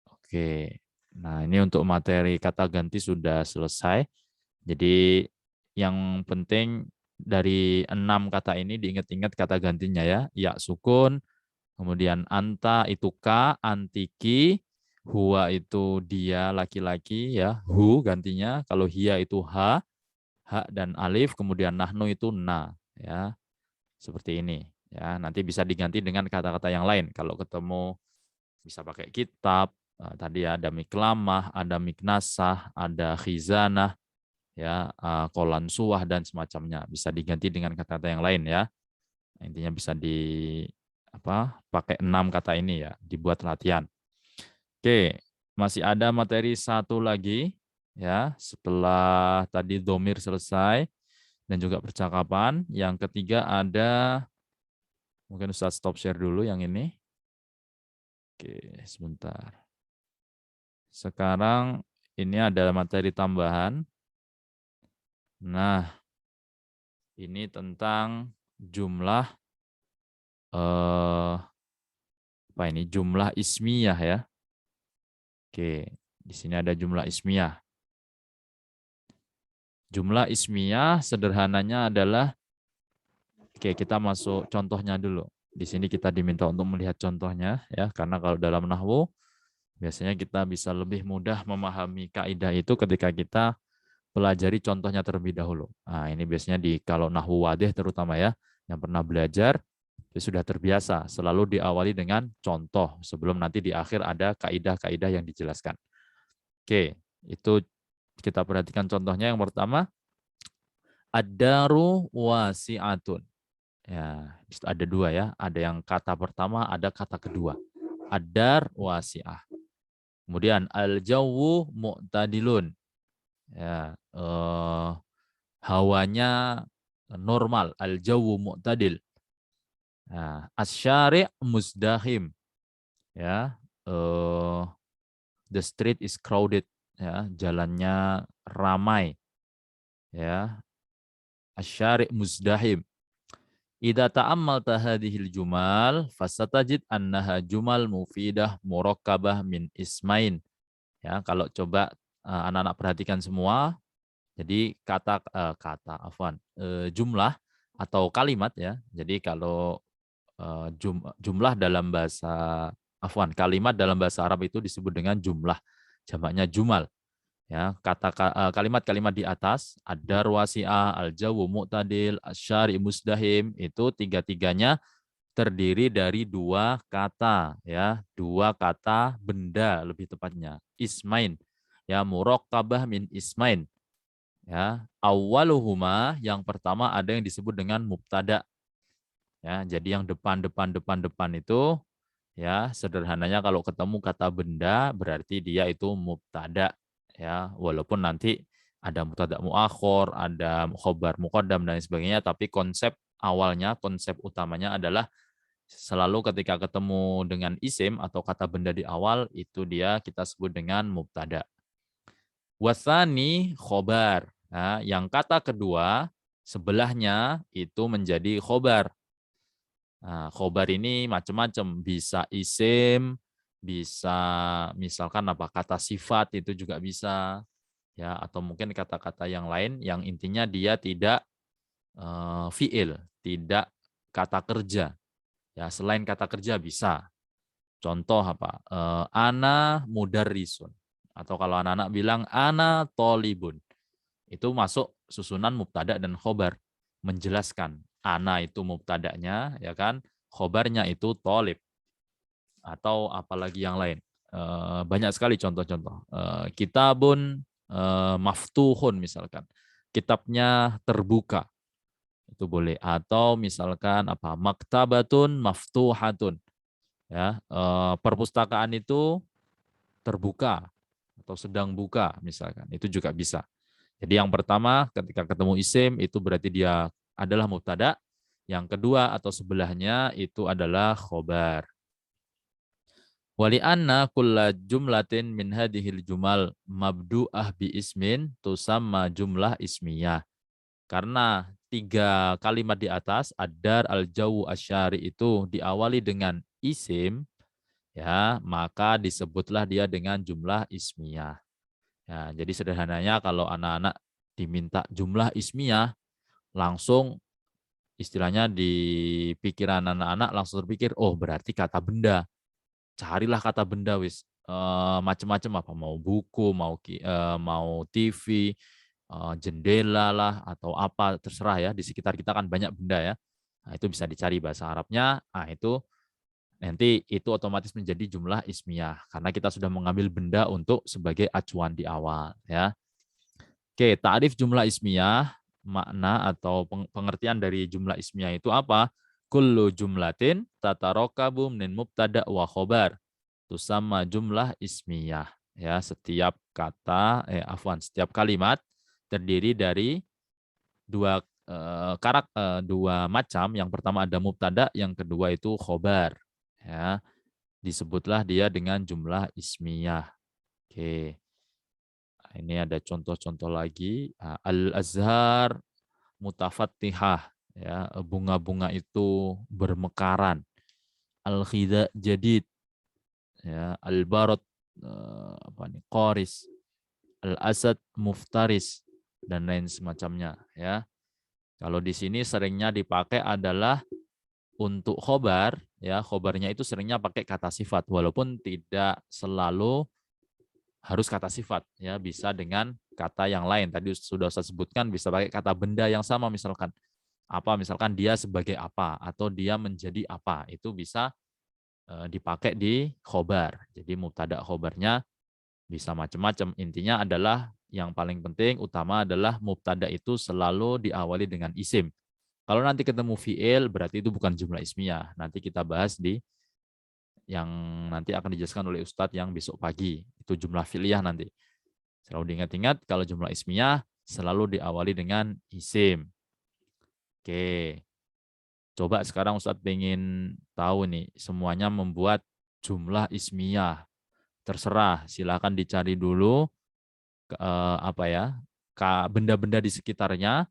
Oke, nah ini untuk materi kata ganti sudah selesai. Jadi yang penting dari 6 kata ini diingat-ingat kata gantinya ya. Ya sukun, kemudian anta itu ka, antiki, huwa itu dia laki-laki ya, hu gantinya. Kalau hiya itu ha, dan alif, kemudian nahnu itu na ya. Seperti ini ya. Nanti bisa diganti dengan kata-kata yang lain. Kalau ketemu bisa pakai kitab, tadi ada miklamah, ada miknasah, ada khizanah ya, kolan suah dan semacamnya. Bisa diganti dengan kata-kata yang lain ya. Intinya bisa pakai 6 kata ini ya, dibuat latihan. Oke, masih ada materi satu lagi ya, setelah tadi domir selesai dan juga percakapan. Yang ketiga ada, mungkin Ustaz stop share dulu yang ini. Oke, sebentar. Sekarang ini ada materi tambahan. Nah, ini tentang jumlah jumlah ismiyah ya. Oke, di sini ada jumlah ismiyah. Jumlah ismiyah sederhananya adalah, oke kita masuk contohnya dulu. Di sini kita diminta untuk melihat contohnya ya, karena kalau dalam nahwu biasanya kita bisa lebih mudah memahami kaidah itu ketika kita pelajari contohnya terlebih dahulu. Nah, ini biasanya kalau nahwu wadih terutama ya, yang pernah belajar sudah terbiasa selalu diawali dengan contoh sebelum nanti di akhir ada kaidah-kaidah yang dijelaskan. Oke, itu kita perhatikan contohnya. Yang pertama, ad-daru wasi'atun. Ya, ada 2 ya. Ada yang kata pertama, ada kata kedua. Ad-dar wasi'ah. Kemudian al-jawu mu'tadilun. Ya, hawanya normal, al-jawu mu'tadil. Nah, asy-syari' muzdahim. Ya, the street is crowded, ya, jalannya ramai, ya. Asy-syari' muzdahim. Idza ta'ammalta hadhil jumal fasatajid annaha jumal mufidah murakkabah min ismain. Ya, kalau coba anak-anak perhatikan semua, jadi jumlah atau kalimat, ya. Jadi kalau jumlah dalam bahasa kalimat dalam bahasa Arab itu disebut dengan jumlah, jamaknya jumal. Ya, kalimat-kalimat di atas ada wasi'ah, al-jawu mu'tadil, asy-syari' muzdahim, itu tiga-tiganya terdiri dari dua kata, ya, dua kata benda lebih tepatnya, ismain, ya, murakkabah min ismain, ya. Awwaluhuma, yang pertama ada yang disebut dengan mubtada, ya. Jadi yang depan itu, ya, sederhananya kalau ketemu kata benda berarti dia itu mubtada, ya, walaupun nanti ada mubtada muakhor, ada khobar muqaddam dan sebagainya, tapi konsep awalnya, konsep utamanya adalah selalu ketika ketemu dengan isim atau kata benda di awal itu dia kita sebut dengan mubtada. Wasani khobar. Nah, yang kata kedua sebelahnya itu menjadi khobar. Nah, khobar ini macam-macam, bisa isim, bisa misalkan kata sifat itu juga bisa, ya, atau mungkin kata-kata yang lain yang intinya dia tidak fiil, tidak kata kerja, ya, selain kata kerja bisa. Contoh ana mudarrisun, atau kalau anak-anak bilang ana tolibun, itu masuk susunan mubtada dan khobar, menjelaskan ana itu mubtadanya, ya kan, khobarnya itu tolib, atau apalagi yang lain. Banyak sekali contoh-contoh. Kitabun maftuhun misalkan, kitabnya terbuka, itu boleh. Atau misalkan maktabatun maftuhatun, ya, perpustakaan itu terbuka atau sedang buka misalkan, itu juga bisa. Jadi yang pertama ketika ketemu isim itu berarti dia adalah mubtada, yang kedua atau sebelahnya itu adalah khobar. Wali anna kulla jumlatin min hadhil jumal mabdu'ah bi ismin tusamma jumlah ismiyah. Karena tiga kalimat di atas, ad-dar, al-jawu, asy-syari, itu diawali dengan isim, ya, maka disebutlah dia dengan jumlah ismiyah. Ya, jadi sederhananya kalau anak-anak diminta jumlah ismiyah, langsung istilahnya di pikiran anak-anak langsung terpikir, oh berarti kata benda. Carilah kata benda wis, macam-macam, mau buku, mau TV, jendela lah atau apa terserah, ya, di sekitar kita kan banyak benda, ya. Nah, itu bisa dicari bahasa Arabnya. Nah, itu nanti itu otomatis menjadi jumlah ismiyah karena kita sudah mengambil benda untuk sebagai acuan di awal, ya. Oke, ta'rif jumlah ismiyah, makna atau pengertian dari jumlah ismiyah itu apa? Kullu jumlatin tatarakabu min mubtada wa khobar tusamma jumlah ismiyah, ya. Setiap kata setiap kalimat terdiri dari dua dua macam. Yang pertama ada mubtada, yang kedua itu khobar, ya. Disebutlah dia dengan jumlah ismiyah. Oke. Ini ada contoh-contoh lagi. Al-azhar mutafattihah, ya, bunga-bunga itu bermekaran. Al-khida jadid, ya, al-barad qaris, al-asad muftaris, dan lain semacamnya, ya. Kalau di sini seringnya dipakai adalah untuk khobar, ya, khobarnya itu seringnya pakai kata sifat, walaupun tidak selalu harus kata sifat, ya, bisa dengan kata yang lain. Tadi sudah saya sebutkan bisa pakai kata benda yang sama, misalkan misalkan dia sebagai apa atau dia menjadi apa, itu bisa dipakai di khobar. Jadi mubtada khobarnya bisa macam-macam. Intinya adalah yang paling penting utama adalah mubtada itu selalu diawali dengan isim. Kalau nanti ketemu fiil berarti itu bukan jumlah ismiyah. Nanti kita bahas di yang nanti akan dijelaskan oleh Ustadz yang besok pagi. Itu jumlah fi'liyah nanti. Selalu diingat-ingat kalau jumlah ismiyah selalu diawali dengan isim. Oke. Coba sekarang Ustadz pengen tahu nih, semuanya membuat jumlah ismiyah. Terserah, silakan dicari dulu benda-benda di sekitarnya,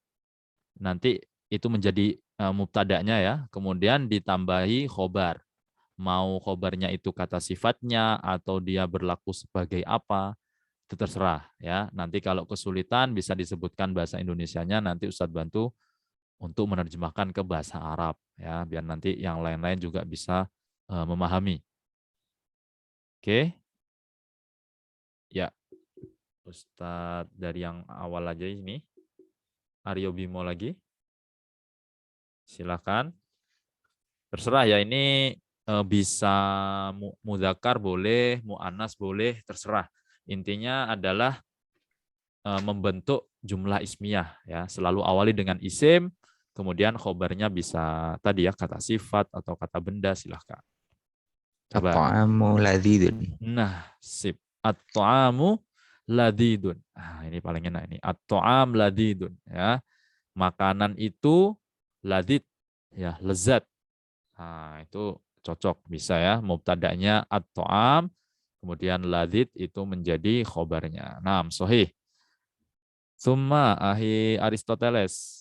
nanti itu menjadi mubtada'nya ya, kemudian ditambahi khobar. Mau khobarnya itu kata sifatnya atau dia berlaku sebagai apa, itu terserah ya. Nanti kalau kesulitan bisa disebutkan bahasa Indonesianya, nanti Ustadz bantu untuk menerjemahkan ke bahasa Arab ya, biar nanti yang lain-lain juga bisa memahami. Oke. Ya. Ustadz dari yang awal aja ini. Aryo Bimo lagi. Silakan. Terserah ya, ini bisa mudzakkar boleh, muannas boleh, terserah. Intinya adalah membentuk jumlah ismiyah ya, selalu awali dengan isim, kemudian khobarnya bisa tadi ya kata sifat atau kata benda, silahkan. Coba. At-ta'amu ladzidun. Nah, sip. At-ta'amu ladidun. Nah, ini paling enak ini. At-ta'am ladidun ya. Makanan itu ladid ya, lezat. Nah, itu cocok bisa ya. Mubtada'nya at-ta'am, kemudian ladid itu menjadi khobarnya. Naam, sahih. Summa ahi Aristoteles.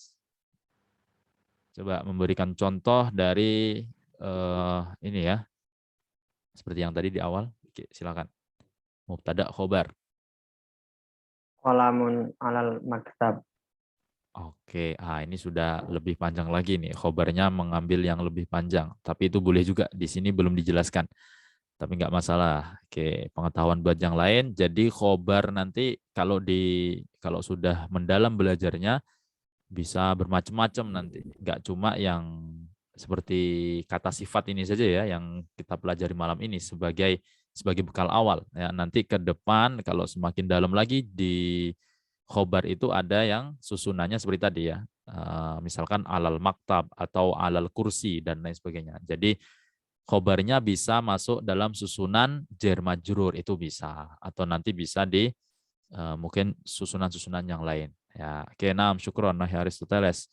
Coba memberikan contoh dari ini ya. Seperti yang tadi di awal. Oke, silakan. Mubtada khobar. Qalamun alal maktab. Oke, ini sudah lebih panjang lagi nih. Khobarnya mengambil yang lebih panjang. Tapi itu boleh juga. Di sini belum dijelaskan. Tapi nggak masalah. Oke, pengetahuan buat yang lain. Jadi khobar nanti kalau sudah mendalam belajarnya bisa bermacam-macam nanti. Nggak cuma yang seperti kata sifat ini saja ya yang kita pelajari malam ini sebagai bekal awal. Ya, nanti ke depan kalau semakin dalam lagi di khobar itu ada yang susunannya seperti tadi ya. Misalkan alal maktab atau alal kursi dan lain sebagainya. Jadi khobarnya bisa masuk dalam susunan jar majrur, itu bisa, atau nanti bisa di mungkin susunan-susunan yang lain ya. Oke, naam, syukron nahi Aristoteles.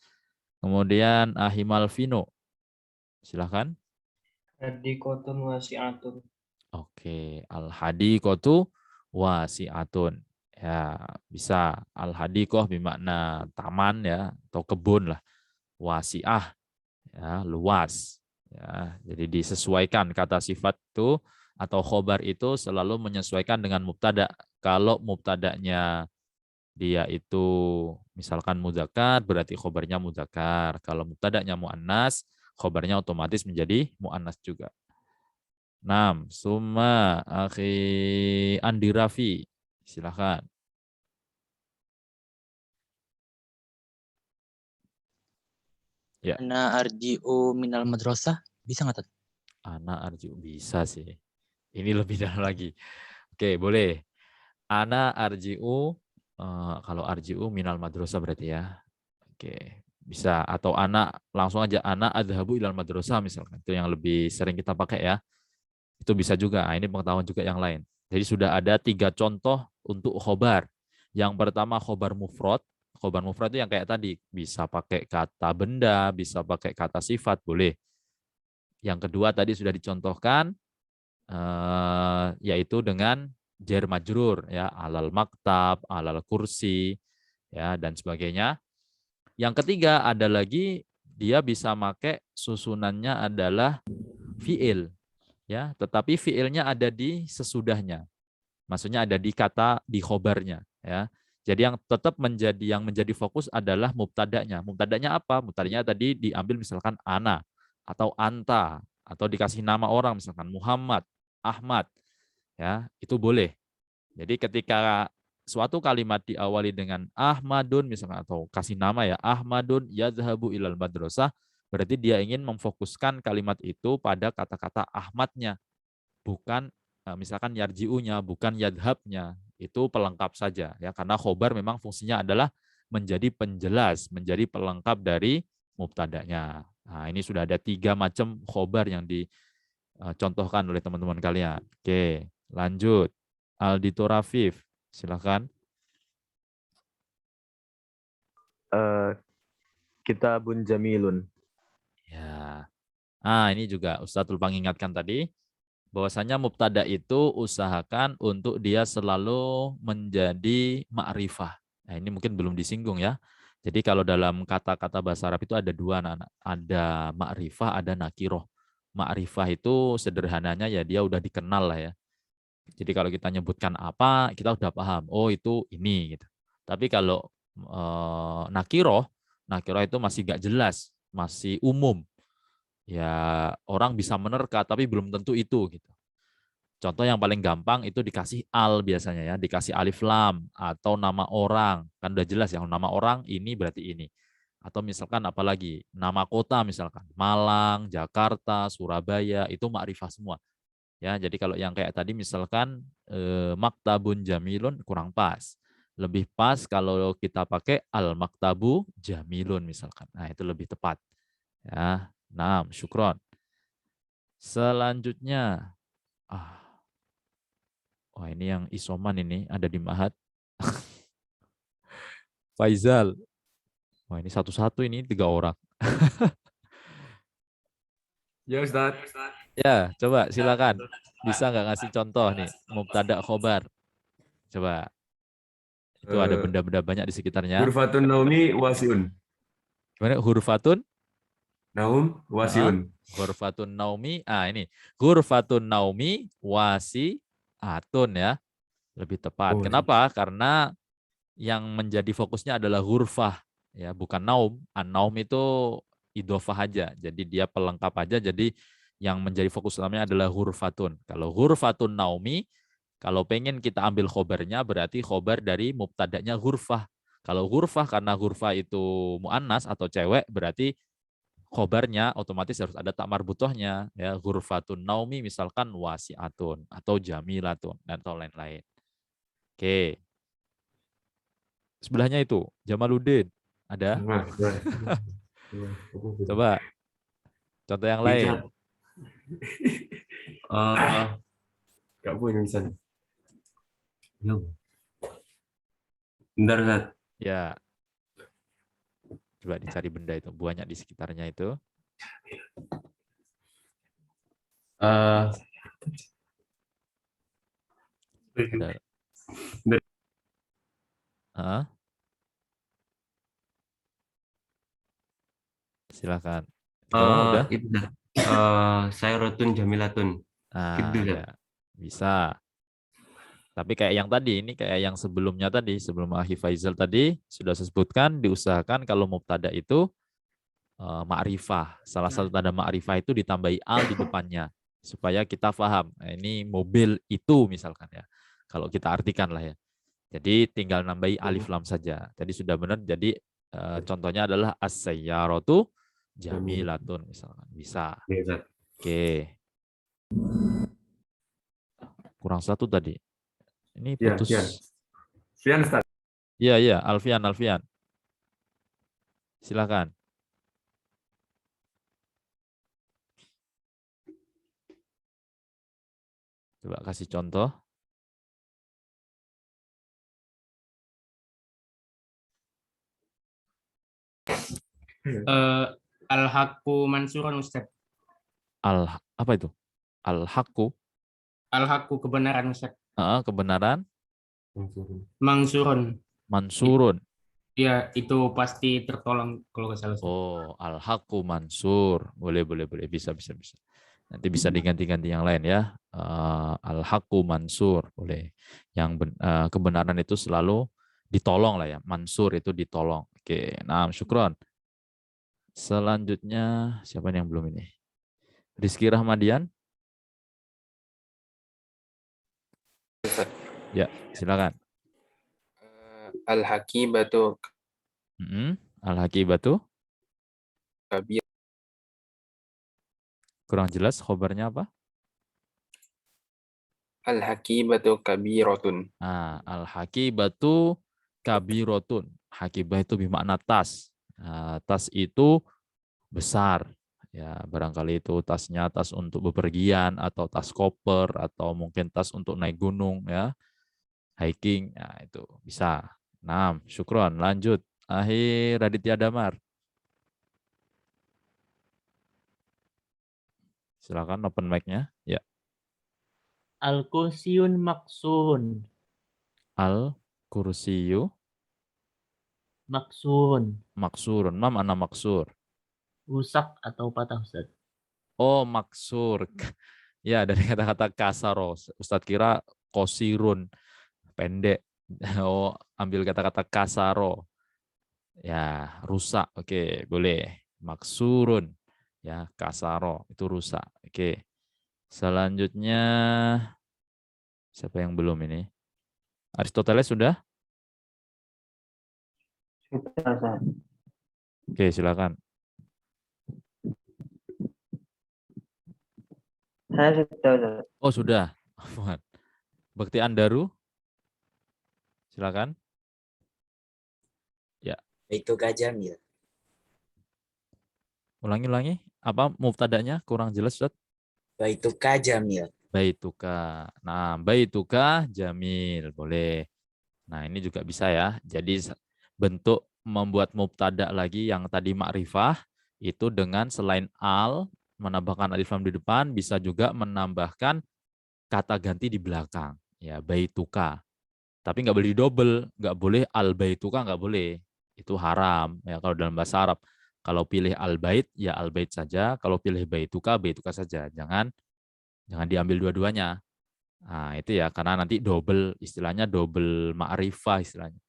Kemudian Ahimal Vino, silahkan. Hadikotun wasi'atun. Oke, al hadiqatu wasi'atun ya, bisa al hadiqah bermakna taman ya atau kebun lah, wasi'ah ya, luas ya. Jadi disesuaikan kata sifat itu atau khobar itu selalu menyesuaikan dengan mubtada. Kalau mubtadanya dia itu misalkan mudzakkar, berarti khobarnya mudzakkar. Kalau mubtadanya muannas, khobarnya otomatis menjadi muannas juga. Naam, summa akhi Andi Rafi, silakan. Ya. Ana arji'u minal madrasah. Bisa nggak, Tad? Ana arji'u, bisa sih. Ini lebih dalam lagi. Oke, boleh. Ana arji'u, kalau arji'u minal madrasah berarti ya. Oke, bisa. Atau ana, langsung aja ana adhabu ilal madrasah misalkan. Itu yang lebih sering kita pakai ya. Itu bisa juga. Nah, ini pengetahuan juga yang lain. Jadi sudah ada 3 contoh untuk khobar. Yang pertama khobar mufrad. Khobar mufrad itu yang kayak tadi. Bisa pakai kata benda, bisa pakai kata sifat, boleh. Yang kedua tadi sudah dicontohkan, yaitu dengan jar majrur, ya, alal maktab, alal kursi, ya, dan sebagainya. Yang ketiga ada lagi, dia bisa pakai susunannya adalah fi'il. Ya, tetapi fiilnya ada di sesudahnya. Maksudnya ada di kata di khobarnya ya. Jadi yang tetap menjadi fokus adalah mubtadanya. Mubtadanya apa? Mubtadanya tadi diambil misalkan ana atau anta atau dikasih nama orang misalkan Muhammad, Ahmad. Ya, itu boleh. Jadi ketika suatu kalimat diawali dengan Ahmadun misalkan atau kasih nama ya Ahmadun yadhhabu ilal madrasah, berarti dia ingin memfokuskan kalimat itu pada kata-kata Ahmadnya, bukan misalkan yarji'unya, bukan yadhabnya. Itu pelengkap saja ya, karena khobar memang fungsinya adalah menjadi penjelas, menjadi pelengkap dari mubtadanya. Nah, ini sudah ada 3 macam khobar yang dicontohkan oleh teman-teman kalian. Oke, lanjut. Aldito Rafif, silakan. Kitabun jamilun. Ya. Ini juga Ustadz lupa ingatkan tadi. Bahwasanya mubtada itu usahakan untuk dia selalu menjadi ma'rifah. Nah, ini mungkin belum disinggung ya. Jadi kalau dalam kata-kata bahasa Arab itu ada dua, anak-anak. Ada ma'rifah, ada nakiroh. Ma'rifah itu sederhananya ya dia udah dikenal lah ya. Jadi kalau kita nyebutkan apa, kita udah paham. Oh itu ini gitu. Tapi kalau nakiroh itu masih gak jelas, masih umum. Ya orang bisa menerka tapi belum tentu itu gitu. Contoh yang paling gampang itu dikasih al biasanya ya, dikasih alif lam atau nama orang. Kan udah jelas ya, nama orang ini berarti ini. Atau misalkan apalagi nama kota misalkan Malang, Jakarta, Surabaya itu makrifah semua. Ya, jadi kalau yang kayak tadi misalkan maktabun jamilun kurang pas. Lebih pas kalau kita pakai al maktabu jamilun misalkan. Nah, itu lebih tepat. Ya. Nah, syukron. Selanjutnya, wah ini yang isoman ini ada di Mahat. Faizal. Wah ini satu-satu ini 3 orang. Ya Ustaz. Ya, coba silakan. Bisa nggak ngasih contoh nih, mubtada khobar. Coba. Itu ada benda-benda banyak di sekitarnya. Hurfatun naumi wasiun. Gimana? Hurfatun? Naum wasiun. Ghurfatun naumi. Ini. Ghurfatun naumi wasi atun ya. Lebih tepat. Oh, Kenapa? Karena yang menjadi fokusnya adalah ghurfah. Ya, bukan naum. An-naum itu idhofah aja. Jadi dia pelengkap aja. Jadi yang menjadi fokus utamanya adalah ghurfatun. Kalau ghurfatun naumi, kalau pengen kita ambil khobarnya, berarti khobar dari mubtadanya ghurfah. Kalau ghurfah, karena ghurfah itu mu'annas atau cewek, berarti khobarnya otomatis harus ada tak marbutohnya, ya ghurfatun naumi misalkan wasiatun atau jamilatun dan atau lain-lain. Oke. Sebelahnya itu Jamaluddin ada? Coba contoh yang lain. Gak punya misalnya. Bentar, Ustaz. Ya. Coba dicari benda itu, banyak di sekitarnya itu. Silakan. Udah? Itu Sayratun jamilatun. Gitu, Ya, bisa. Tapi kayak yang tadi, ini kayak yang sebelumnya tadi, sebelum Akhi Faizal tadi, sudah saya sebutkan, diusahakan kalau mubtada itu ma'rifah. Salah satu tanda ma'rifah itu ditambahi al di depannya. Supaya kita paham, ini mobil itu misalkan ya. Kalau kita artikan lah ya. Jadi tinggal nambahi alif lam saja. Tadi sudah benar, jadi contohnya adalah as-sayyaratu jamilatun misalkan. Bisa. Oke. Kurang satu tadi. Ini putus. Fian, Ustaz. Iya, Alfian. Silakan. Coba kasih contoh. Al-haqqu mansurun Ustaz. Apa itu? Al-haqqu. Al-haqqu kebenaran Ustaz. Kebenaran. Mansurun. Mansurun. Ya, itu pasti tertolong kalau nggak salah. Oh, al-haqqu mansur. Boleh. Bisa. Nanti bisa diganti-ganti yang lain ya. Al-haqqu mansur. Boleh. Yang kebenaran itu selalu ditolong lah ya. Mansur itu ditolong. Oke, nah syukron. Selanjutnya, siapa yang belum ini? Rizky Rahmadian. Ya, silakan. Al-hakibatu Al-hakibatu. kabir. Kurang jelas khobarnya apa? Al-hakibatu kabiratun. Al-hakibatu kabirotun. Hakibah itu bermakna tas. Tas itu besar. Ya, barangkali itu tasnya tas untuk bepergian atau tas koper atau mungkin tas untuk naik gunung ya. Hiking. Nah, itu bisa. 6. Syukron. Lanjut. Akhir Raditya Damar. Silakan open mic-nya. Ya. Al-kursiyun maksurun. Al-kursiyu Maksurun. maksurun. Ma makna maksur? Rusak atau patah, Ustaz. Oh, maksur. Ya, dari kata-kata kasaro. Ustadz kira kosirun, pendek. Oh, ambil kata-kata kasaro. Ya, rusak. Oke, boleh. Maksurun. Ya, kasaro. Itu rusak. Oke. Selanjutnya, siapa yang belum ini? Aristoteles sudah? Sudah, Ustaz. Oke, silakan. Saya sudah, Ustaz. Oh, sudah. Afwan. Bakti Andaru? Silakan. Ya, Baituka jamil. ulangi. Apa mubtadanya? Kurang jelas, Ustaz. Baituka jamil. Baituka. Nah, baituka jamil. Boleh. Nah, ini juga bisa ya. Jadi bentuk membuat mubtada lagi yang tadi ma'rifah itu dengan selain al, menambahkan alif lam di depan, bisa juga menambahkan kata ganti di belakang. Ya, baituka. Tapi nggak boleh double, nggak boleh al baituka, nggak boleh. Itu haram ya kalau dalam bahasa Arab. Kalau pilih al bait ya al bait saja, kalau pilih baituka saja. Jangan diambil dua-duanya. Nah, itu ya karena nanti double, istilahnya double ma'rifah istilahnya.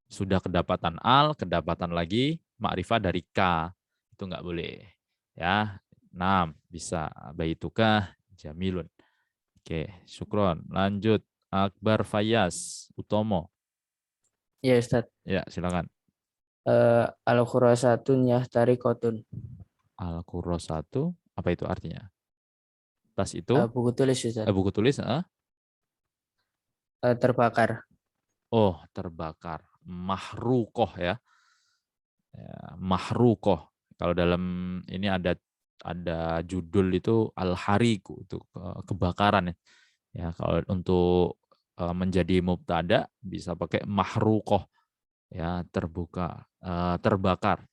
Sudah kedapatan al, kedapatan lagi ma'rifah dari ka. Itu nggak boleh. Ya. 6 bisa baituka jamilun. Oke, syukron. Lanjut Akbar Fayyaz Utomo. Ya, Ustaz. Ya, silakan. Al-khurasatun yahtariqatun. Al-Qurrasatu, apa itu artinya? Tas itu? Buku tulis, Ustaz. Buku tulis? Terbakar. Oh, terbakar. Mahrukoh ya. Mahrukoh. Kalau dalam ini ada judul itu al-hariku, itu kebakaran ya. Ya, kalau untuk menjadi mubtada bisa pakai mahrukoh ya, terbuka, terbakar.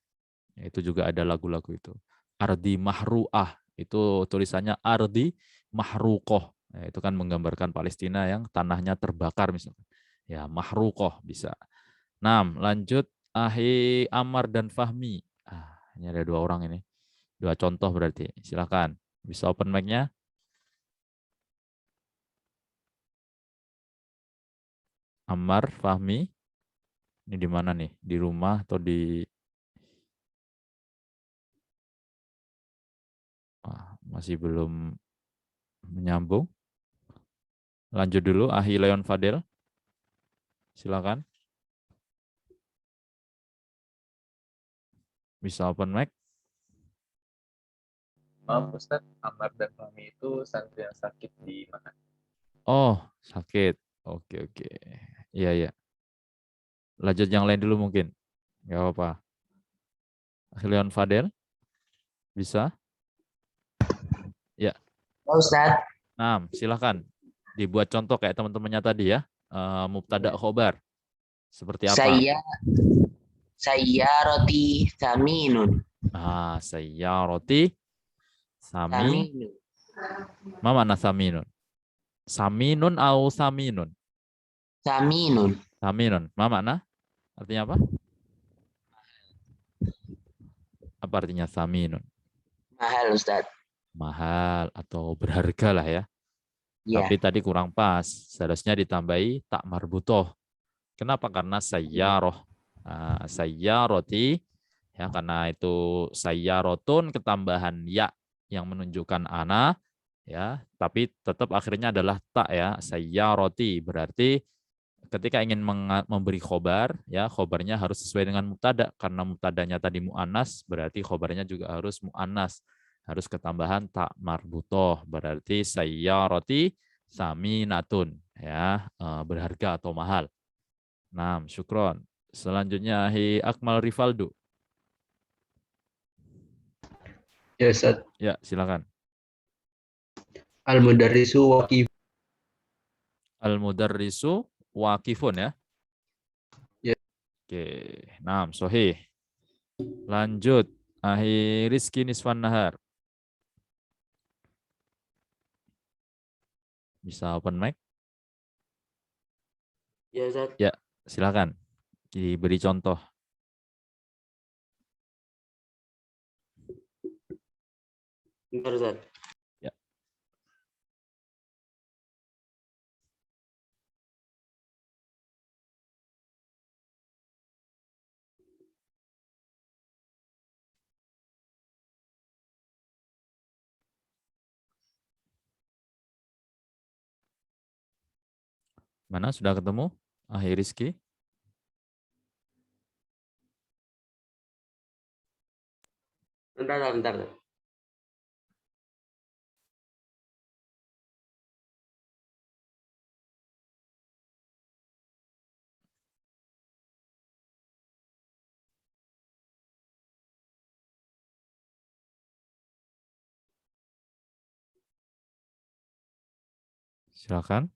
Itu juga ada lagu-lagu itu. Ardi mahru'ah, itu tulisannya ardi mahrukoh. Ya, itu kan menggambarkan Palestina yang tanahnya terbakar misalnya. Ya, mahrukoh bisa. 6. Lanjut Ahi Amar dan Fahmi. Ini ada 2 orang ini. 2 contoh berarti. Silakan. Bisa open mic-nya. Ammar, Fahmi. Ini di mana nih? Di rumah atau di... masih belum menyambung. Lanjut dulu, Ahi Leon Fadel. Silakan. Bisa open mic. Maaf Ustaz, Ammar dan Fahmi itu santri yang sakit di mana? Oh, sakit. Oke. Iya. Lanjut yang lain dulu mungkin. Nggak apa-apa. Leon Fadel. Bisa? Ya. Ustaz. Nah, silakan. Dibuat contoh kayak teman-temannya tadi ya. Mubtada khobar. Seperti apa? Sayyarati saminun. Sayyarati saminun. Ma mana saminun? Saminun atau saminun? Saminun. Saminun. Ma mana? Artinya apa? Apa artinya saminun? Mahal, Ustaz. Mahal atau berharga lah ya. Ya. Tapi tadi kurang pas. Seharusnya ditambahi tak marbutoh. Kenapa? Karena sayyaroh. Sayyaroti. Ya, karena itu sayyarotun ketambahan ya yang menunjukkan ana. Ya, tapi tetap akhirnya adalah tak ya. Sayyaroti. Berarti ketika ingin memberi khobar, ya khobarnya harus sesuai dengan mubtada. Karena mubtadanya tadi mu'annas, berarti khobarnya juga harus mu'annas. Harus ketambahan tak marbutoh. Berarti sayyaroti saminatun. Ya, berharga atau mahal. Nah, syukron. Selanjutnya, Akmal Rivaldo. Ya, Ustaz. Ya, silakan. Al-mudarrisu waqif. Al-mudarrisu waqifun ya. Ya. Oke, nah, sahih. Lanjut, Rizki Niswan Nahar. Bisa open mic? Ya, Ustaz. Ya, silakan. Diberi contoh. Bentar, Ustaz. Ya. Mana sudah ketemu? Akhir Rizky? Bentar. Silakan.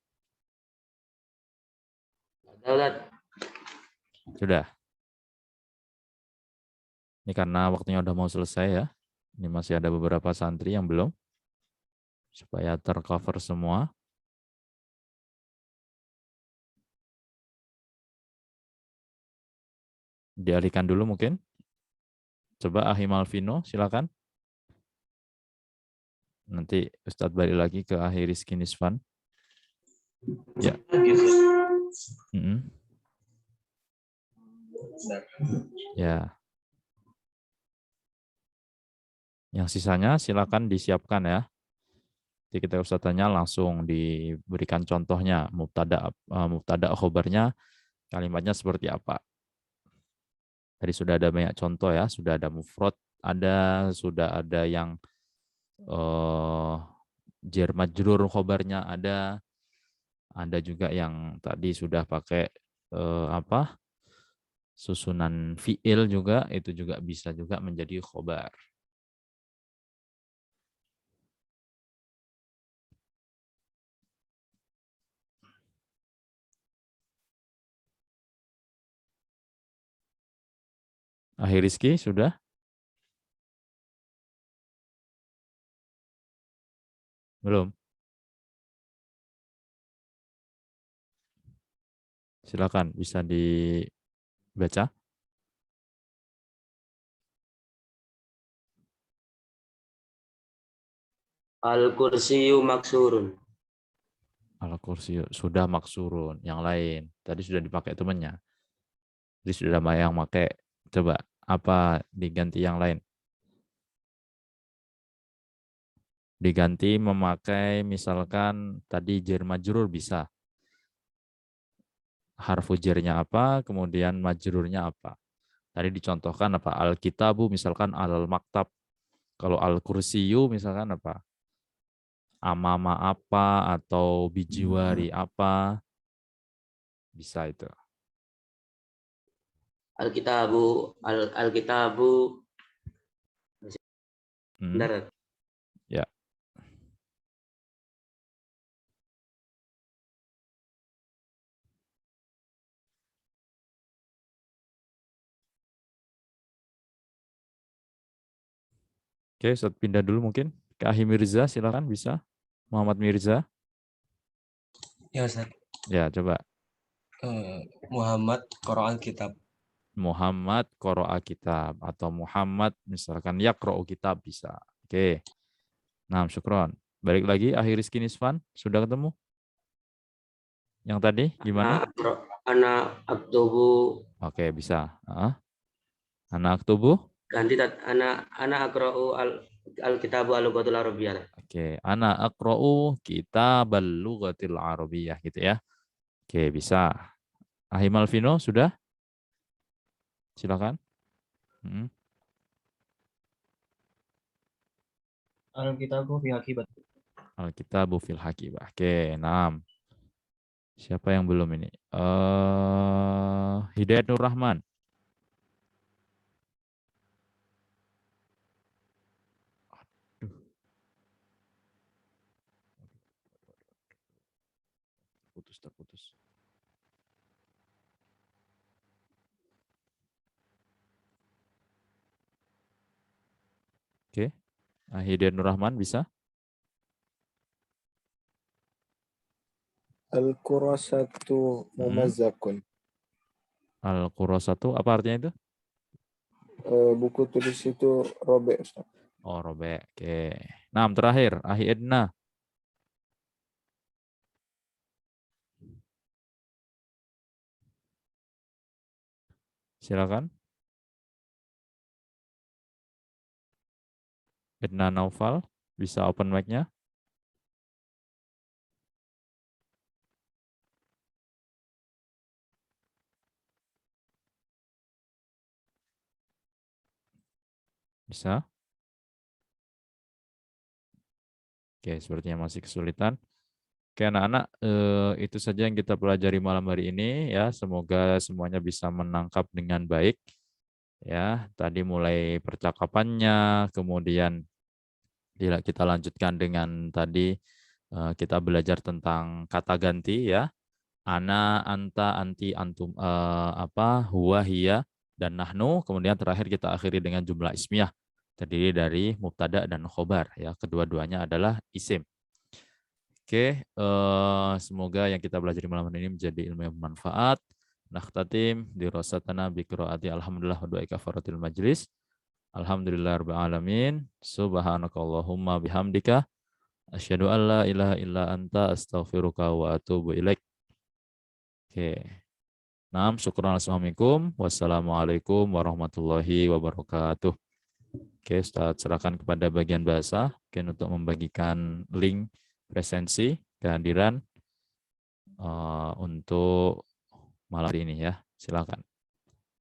Ustaz. Sudah. Ini karena waktunya udah mau selesai ya. Ini masih ada beberapa santri yang belum. Supaya tercover semua. Dialihkan dulu mungkin. Coba Ahim Alvino, silakan. Nanti Ustadz balik lagi ke Akhir Rizky Nisvan. Ya. Ya. Yang sisanya silakan disiapkan ya. Jadi kita Ustadz tanya langsung diberikan contohnya. Mubtada khobarnya kalimatnya seperti apa. Tadi sudah ada banyak contoh ya. Sudah ada mufrad, sudah ada yang jar majrur khobarnya ada juga yang tadi sudah pakai susunan fiil juga, itu juga bisa juga menjadi khobar. Akhir Rizky sudah? Belum? Silakan bisa dibaca. Al-kursiyu maksurun. Al-kursi sudah maksurun. Yang lain tadi sudah dipakai temannya. Jadi sudah ada yang pakai. Coba apa diganti yang lain? Diganti memakai misalkan tadi jar majrur bisa. Harfu jarnya apa, kemudian majrurnya apa. Tadi dicontohkan apa? Al-kitabu misalkan al-maktab. Kalau al-kursiyu misalkan apa? Amama apa atau bijiwari apa. Bisa itu. Al-kitabu. Bentar. Ya. Oke, Ustaz pindah dulu mungkin ke Ahi Mirza, silakan bisa. Muhammad Mirza. Ya, Ustaz. Ya, coba. Muhammad Quran Kitab. Muhammad qara'a kitab atau Muhammad misalkan yaqra'u kitab bisa. Oke. Nah, syukron. Balik lagi Akhir Rizky Nisvan, sudah ketemu? Yang tadi gimana? Ana aktubu. Oke, bisa. Anak aktubu? Ganti ana akra'u al-kitabu al-lughatul arabiyyah. Oke, ana aqra'u kitabal lughatil arabiyyah gitu ya. Oke, bisa. Ahim Alvino sudah? Silakan. Al-kitabu fi hakibat. Al-kitabu fil hakibah. Oke, 6. Siapa yang belum ini? Hidayat Nur Rahman. Terputus. Oke. Hidayat Nur Rahman bisa? Al-kurasatu mumazzakun. Al-kurasatu apa artinya itu? Buku tulis itu robek, Ustaz. Oh, robek. Oke. Nah, terakhir, Ahi Edna. Silakan. Edna Naufal, bisa open mic-nya? Bisa? Oke, sepertinya masih kesulitan. Oke, anak-anak, itu saja yang kita pelajari malam hari ini ya. Semoga semuanya bisa menangkap dengan baik. Ya, tadi mulai percakapannya, kemudian kita lanjutkan dengan tadi kita belajar tentang kata ganti ya. Ana, anta, anti, antum, huwa, hiya, dan nahnu. Kemudian terakhir kita akhiri dengan jumlah ismiyah. Terdiri dari mubtada dan khobar ya, kedua-duanya adalah isim. Oke, semoga yang kita belajar di malam ini menjadi ilmu yang bermanfaat. Nakhtatim dirasatana bi qiraati alhamdulillah wa du'a kafaratil majlis. Alhamdulillahirabbil alamin. Subhanakallahumma bihamdika asyhadu an la ilaha illa anta astaghfiruka wa atubu ilaik. Oke. Naam, syukran assalamualaikum. Wassalamualaikum warahmatullahi wabarakatuh. Oke, Ustaz serahkan kepada bagian bahasa mungkin untuk membagikan link presensi kehadiran untuk malam ini ya. Silakan.